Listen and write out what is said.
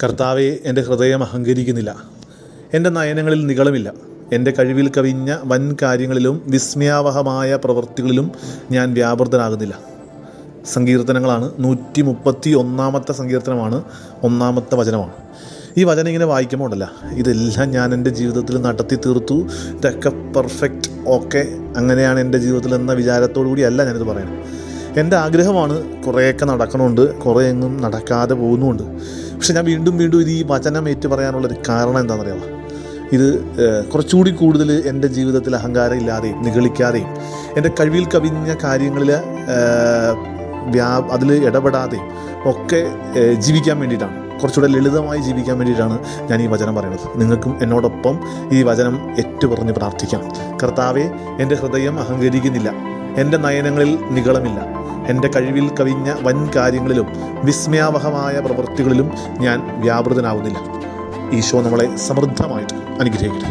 കർത്താവെ, എൻ്റെ ഹൃദയം അഹങ്കരിക്കുന്നില്ല, എൻ്റെ നയനങ്ങളിൽ നിഗളമില്ല. എൻ്റെ കഴിവിൽ കവിഞ്ഞ വൻ കാര്യങ്ങളിലും വിസ്മയാവഹമായ പ്രവൃത്തികളിലും ഞാൻ വ്യാപൃതനാകുന്നില്ല. സങ്കീർത്തനങ്ങളാണ്. 131 സങ്കീർത്തനമാണ്, 1 വചനമാണ്. ഈ വചനം ഇങ്ങനെ വായിക്കുമ്പോൾ ഉണ്ടല്ല, ഇതെല്ലാം ഞാൻ എൻ്റെ ജീവിതത്തിൽ നടത്തി തീർത്തു, ഇതൊക്കെ പെർഫെക്റ്റ്, ഓക്കെ, അങ്ങനെയാണ് എൻ്റെ ജീവിതത്തിൽ എന്ന വിചാരത്തോടു കൂടിയല്ല ഞാനിത് പറയുന്നത്. എൻ്റെ ആഗ്രഹമാണ് കുറേയൊക്കെ നടക്കണമുണ്ട്, കുറേ എങ്ങും നടക്കാതെ പോകുന്നുമുണ്ട്. പക്ഷെ ഞാൻ വീണ്ടും ഇത് ഈ വചനം ഏറ്റു പറയാനുള്ളൊരു കാരണം എന്താണെന്നറിയാമോ? ഇത് കുറച്ചുകൂടി കൂടുതൽ എൻ്റെ ജീവിതത്തിൽ അഹങ്കാരം ഇല്ലാതെയും നിഗളിക്കാതെയും എൻ്റെ കഴിവിൽ കവിഞ്ഞ കാര്യങ്ങളിൽ അതിൽ ഇടപെടാതെയും ഒക്കെ ജീവിക്കാൻ വേണ്ടിയിട്ടാണ്, കുറച്ചുകൂടെ ലളിതമായി ജീവിക്കാൻ വേണ്ടിയിട്ടാണ് ഞാൻ ഈ വചനം പറയുന്നത്. നിങ്ങൾക്കും എന്നോടൊപ്പം ഈ വചനം ഏറ്റുപറഞ്ഞ് പ്രാർത്ഥിക്കാം. കർത്താവെ, എൻ്റെ ഹൃദയം അഹങ്കരിക്കുന്നില്ല, എൻ്റെ നയനങ്ങളിൽ നിഗളമില്ല, എൻ്റെ കഴിവിൽ കവിഞ്ഞ വൻ കാര്യങ്ങളിലും വിസ്മയാവഹമായ പ്രവൃത്തികളിലും ഞാൻ വ്യാപൃതനാവുന്നില്ല. ഈശോ നമ്മളെ സമൃദ്ധമായിട്ട് അനുഗ്രഹിക്കട്ടെ.